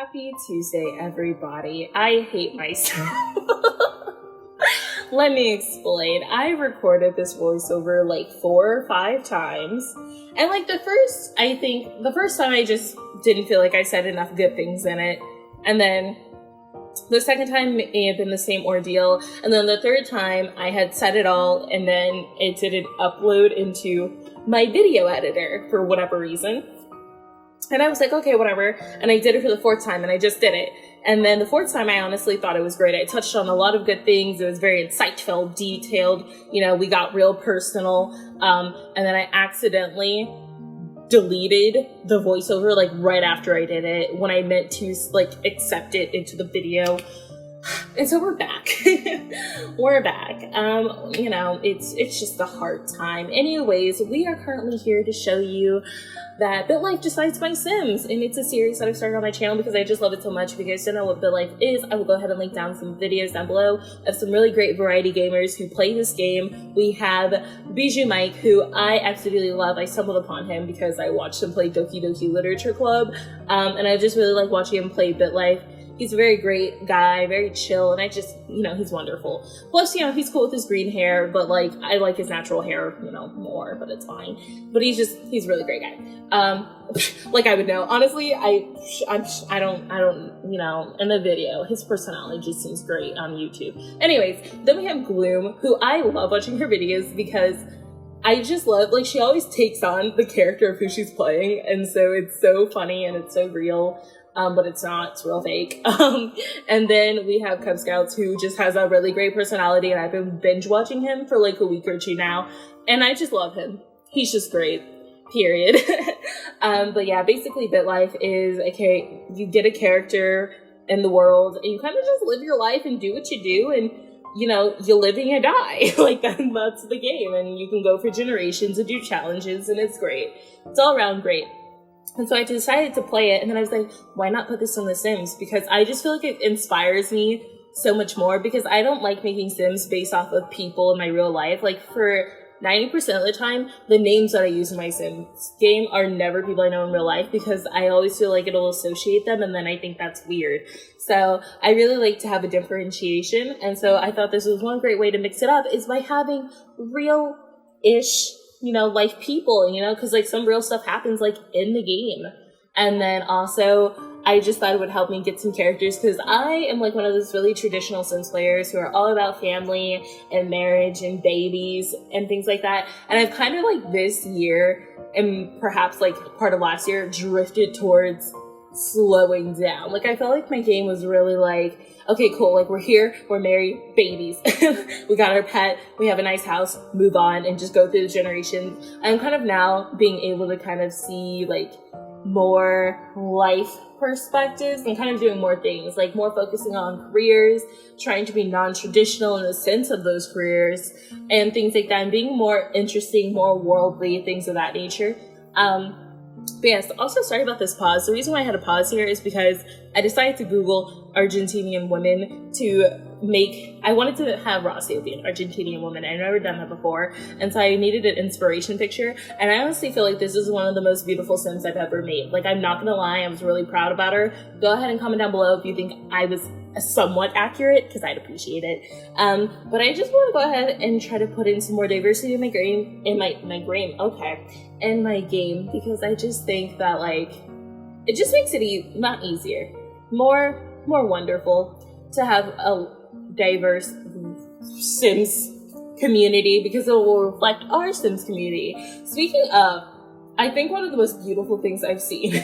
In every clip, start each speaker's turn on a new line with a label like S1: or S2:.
S1: Happy Tuesday, everybody. I hate myself. Let me explain. I recorded this voiceover like 4 or 5 times. And like the first time I just didn't feel like I said enough good things in it. And then the second time may have been the same ordeal. And then the third time I had said it all and then it didn't upload into my video editor for whatever reason. And I was like, okay, whatever. And I did it for the 4th time and I just did it. And then the 4th time, I honestly thought it was great. I touched on a lot of good things. It was very insightful, detailed. You know, we got real personal. And then I accidentally deleted the voiceover like right after I did it when I meant to like accept it into the video. And so we're back. We're back. You know, it's just a hard time. Anyways, we are currently here to show you that BitLife Decides My Sims, and it's a series that I've started on my channel because I just love it so much. If you guys don't know what BitLife is, I will go ahead and link down some videos down below of some really great variety gamers who play this game. We have Bijou Mike, who I absolutely love. I stumbled upon him because I watched him play Doki Doki Literature Club, and I just really like watching him play BitLife. He's a very great guy, very chill, and I just, you know, he's wonderful. Plus, you know, he's cool with his green hair, but, like, I like his natural hair, you know, more, but it's fine. But he's a really great guy. Like I would know. Honestly, I don't, you know, in the video, his personality just seems great on YouTube. Anyways, then we have Gloom, who I love watching her videos because I just love, like, she always takes on the character of who she's playing, and so it's so funny and it's so real. But it's not, it's real fake. And then we have Cub Scouts, who just has a really great personality, and I've been binge watching him for like a week or 2 now, and I just love him. He's just great, period. But yeah, basically BitLife is, okay, you get a character in the world, and you kind of just live your life and do what you do, and you know, you live and you die. Like, that's the game, and you can go for generations and do challenges, and it's great. It's all around great. And so I decided to play it, and then I was like, why not put this on The Sims? Because I just feel like it inspires me so much more, because I don't like making Sims based off of people in my real life. Like, for 90% of the time, the names that I use in my Sims game are never people I know in real life, because I always feel like it'll associate them, and then I think that's weird. So I really like to have a differentiation, and so I thought this was one great way to mix it up, is by having real-ish, you know, life people, you know, because like some real stuff happens like in the game. And then also I just thought it would help me get some characters, because I am like one of those really traditional Sims players who are all about family and marriage and babies and things like that. And I've kind of like this year, and perhaps like part of last year, drifted towards slowing down. Like, I felt like my game was really like, okay, cool, like, we're here, we're married, babies, we got our pet, we have a nice house, move on, and just go through the generations. I'm kind of now being able to kind of see like more life perspectives and kind of doing more things, like more focusing on careers, trying to be non-traditional in the sense of those careers and things like that, and being more interesting, more worldly, things of that nature. But yes, also sorry about this pause. The reason why I had a pause here is because I decided to Google Argentinian women I wanted to have Rocio be an Argentinian woman. I've never done that before. And so I needed an inspiration picture. And I honestly feel like this is one of the most beautiful Sims I've ever made. Like, I'm not gonna lie, I was really proud about her. Go ahead and comment down below if you think I was somewhat accurate, because I'd appreciate it. But I just want to go ahead and try to put in some more diversity in my game, in my game, because I just think that, like, it just makes it not easier, more wonderful to have a diverse Sims community, because it will reflect our Sims community. Speaking of, I think one of the most beautiful things I've seen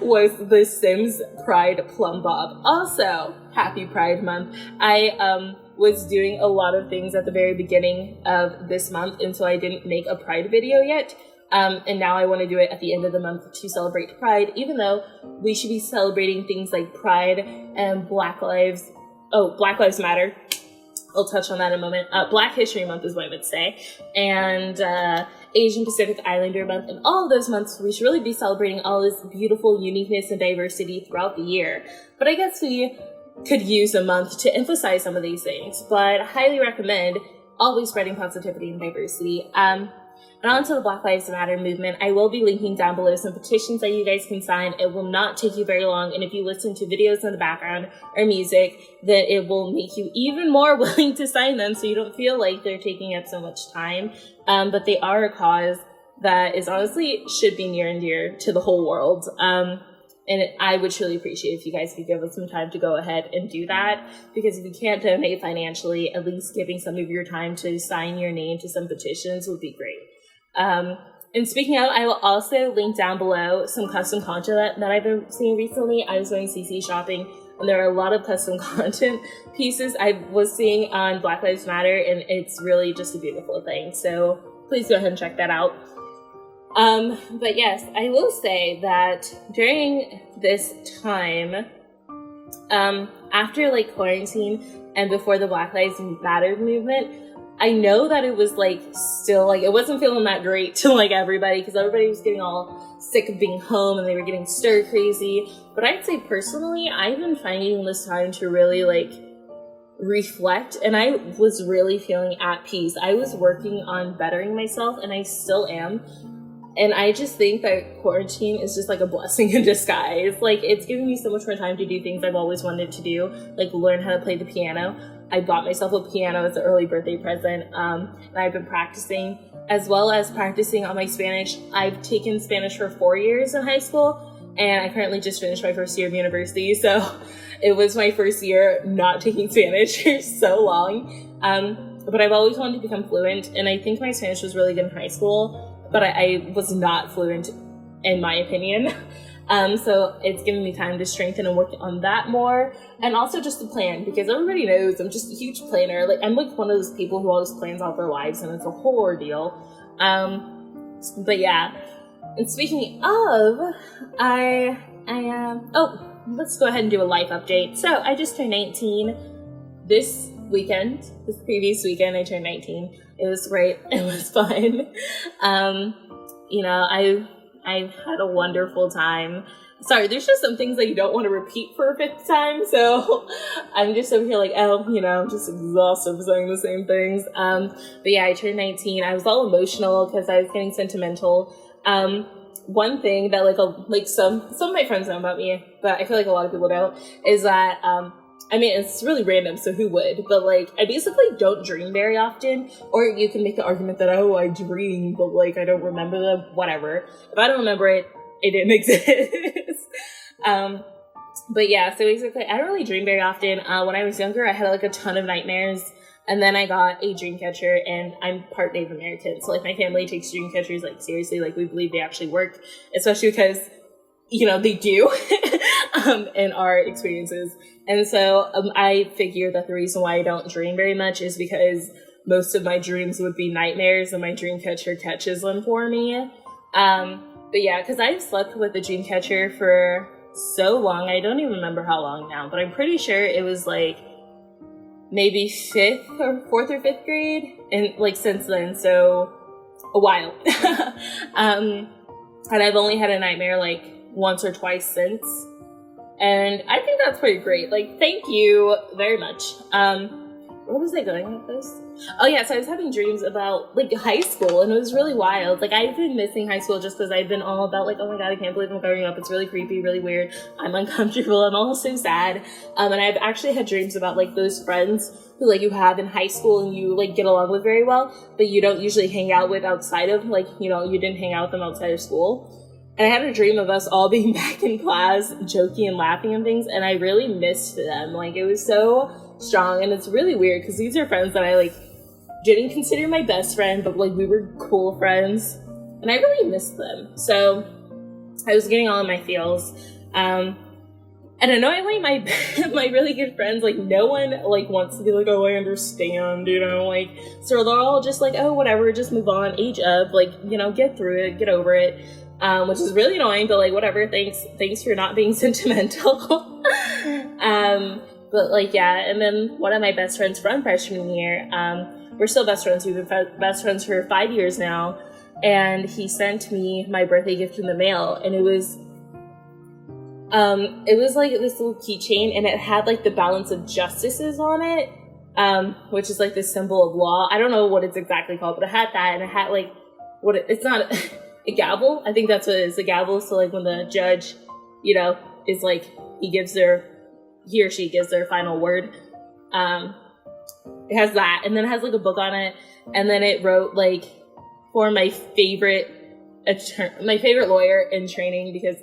S1: was the Sims Pride Plum Bob. Also, happy Pride Month. I was doing a lot of things at the very beginning of this month, and so I didn't make a Pride video yet. And now I want to do it at the end of the month to celebrate Pride, even though we should be celebrating things like Pride and Black Lives Matter. I'll touch on that in a moment. Black History Month is what I would say. And Asian Pacific Islander Month, and all of those months, we should really be celebrating all this beautiful uniqueness and diversity throughout the year. But I guess we could use a month to emphasize some of these things, but I highly recommend always spreading positivity and diversity. And on to the Black Lives Matter movement. I will be linking down below some petitions that you guys can sign. It will not take you very long. And if you listen to videos in the background or music, then it will make you even more willing to sign them so you don't feel like they're taking up so much time. But they are a cause that is honestly should be near and dear to the whole world. And I would truly appreciate if you guys could give us some time to go ahead and do that. Because if you can't donate financially, at least giving some of your time to sign your name to some petitions would be great. And speaking of, I will also link down below some custom content that I've been seeing recently. I was going CC shopping, and there are a lot of custom content pieces I was seeing on Black Lives Matter, and it's really just a beautiful thing. So please go ahead and check that out. But yes, I will say that during this time, after like quarantine and before the Black Lives Matter movement, I know that it was like still like, it wasn't feeling that great to like everybody, because everybody was getting all sick of being home and they were getting stir crazy. But I'd say personally, I've been finding this time to really like reflect, and I was really feeling at peace. I was working on bettering myself, and I still am. And I just think that quarantine is just like a blessing in disguise. Like, it's giving me so much more time to do things I've always wanted to do, like learn how to play the piano. I bought myself a piano as an early birthday present, and I've been practicing, as well as practicing on my Spanish. I've taken Spanish for 4 years in high school, and I currently just finished my first year of university, so it was my first year not taking Spanish for so long. But I've always wanted to become fluent, and I think my Spanish was really good in high school, but I was not fluent, in my opinion. So it's given me time to strengthen and work on that more. And also just to plan, because everybody knows I'm just a huge planner. Like, I'm like one of those people who always plans out their lives, and it's a whole ordeal. But yeah. And speaking of, I am, let's go ahead and do a life update. So I just turned 19 this previous weekend. I turned 19. It was great. It was fun. I've had a wonderful time. Sorry, there's just some things that you don't want to repeat for a fifth time, so I'm just over here like, I'm just exhausted of saying the same things. But yeah, I turned 19. I was all emotional because I was getting sentimental. One thing that some of my friends know about me, but I feel like a lot of people don't, is that it's really random, so who would? But I basically don't dream very often. Or you can make the argument that, I dream, but I don't remember them, whatever. If I don't remember it, it didn't exist. But yeah, so basically I don't really dream very often. When I was younger, I had a ton of nightmares. And then I got a dream catcher, and I'm part Native American. So my family takes dream catchers seriously. We believe they actually work, especially because they do in our experiences. And so I figured that the reason why I don't dream very much is because most of my dreams would be nightmares, and my dream catcher catches them for me. But yeah, because I've slept with a dream catcher for so long. I don't even remember how long now, but I'm pretty sure it was maybe 4th or 5th grade, and since then, so a while. And I've only had a nightmare once or twice since. And I think that's pretty great. Thank you very much. Where was I going with this? Oh yeah, so I was having dreams about high school, and it was really wild. I've been missing high school just because I've been all about oh my god, I can't believe I'm growing up. It's really creepy, really weird. I'm uncomfortable. I'm also sad. And I've actually had dreams about those friends who you have in high school and you get along with very well, but you don't usually hang out with outside of you didn't hang out with them outside of school. And I had a dream of us all being back in class, joking and laughing and things, and I really missed them. It was so strong, and it's really weird because these are friends that I didn't consider my best friend, but we were cool friends, and I really missed them. So I was getting all in my feels. And annoyingly, my my really good friends, no one wants to be oh, I understand, so they're all just oh, whatever, just move on, age up, get through it, get over it. Which is really annoying, but whatever, thanks for not being sentimental. But yeah, and then one of my best friends from freshman year, we're still best friends. We've been best friends for 5 years now, and he sent me my birthday gift in the mail, and it was this little keychain, and it had the balance of justices on it, which is this symbol of law. I don't know what it's exactly called, but it had that, and it had it's not a gavel. I think that's what it is, a gavel. So like when the judge, you know, is like, he or she gives their final word. It has that, and then it has like a book on it, and then it wrote like for my favorite lawyer in training, because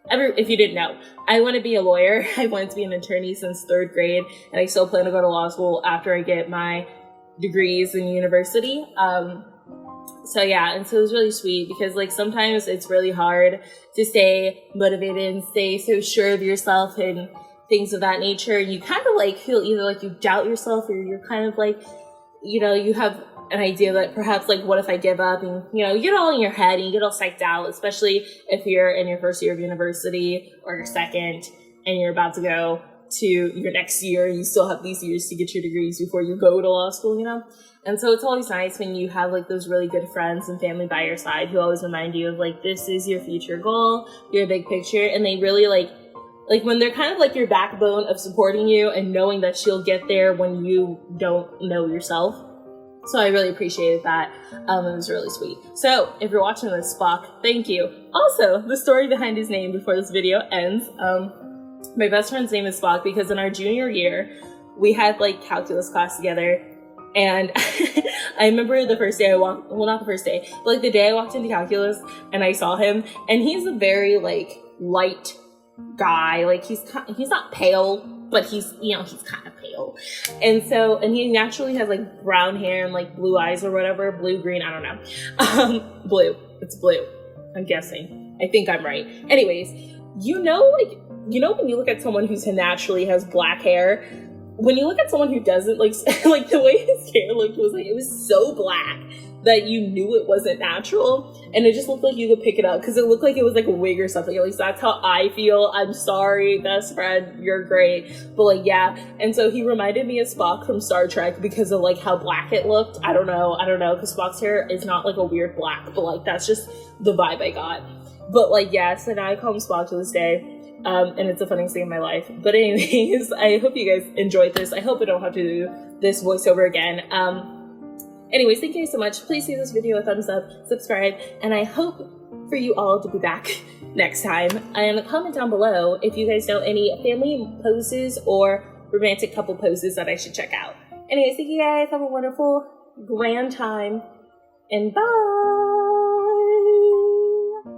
S1: if you didn't know, I want to be a lawyer. I wanted to be an attorney since 3rd grade, and I still plan to go to law school after I get my degrees in university. So yeah, and so it was really sweet, because like sometimes it's really hard to stay motivated and stay so sure of yourself and things of that nature. You kind of like feel either like you doubt yourself, or you're kind of like, you know, you have an idea that perhaps like, what if I give up? And you know, you get all in your head and you get all psyched out, especially if you're in your first year of university or your second, and you're about to go to your next year. You still have these years to get your degrees before you go to law school, you know? And so it's always nice when you have like those really good friends and family by your side who always remind you of like, this is your future goal, your big picture. And they really like when they're kind of like your backbone of supporting you and knowing that you'll get there when you don't know yourself. So I really appreciated that. It was really sweet. So if you're watching this, Spock, thank you. Also, the story behind his name before this video ends. My best friend's name is Spock because in our junior year, we had like calculus class together. And I remember the first day not the first day, but like the day I walked into calculus and I saw him, and he's a very like light guy. Like he's not pale, but he's, you know, he's kind of pale. And so, and he naturally has like brown hair and like blue eyes or whatever, blue, green, I don't know. Blue, it's blue, I'm guessing. I think I'm right. Anyways, you know, when you look at someone who naturally has black hair, when you look at someone who doesn't, like the way his hair looked was like, it was so black that you knew it wasn't natural, and it just looked like you could pick it up because it looked like it was like a wig or something. At least that's how I feel. I'm sorry, best friend, you're great, but like, yeah. And so he reminded me of Spock from Star Trek because of like how black it looked. I don't know, because Spock's hair is not like a weird black, but like that's just the vibe I got. But like, yeah, so now I call him Spock to this day. And it's the funniest thing in my life. But anyways, I hope you guys enjoyed this. I hope I don't have to do this voiceover again. Anyways, thank you so much. Please give this video a thumbs up, subscribe, and I hope for you all to be back next time. And comment down below if you guys know any family poses or romantic couple poses that I should check out. Anyways, thank you guys. Have a wonderful, grand time, and bye!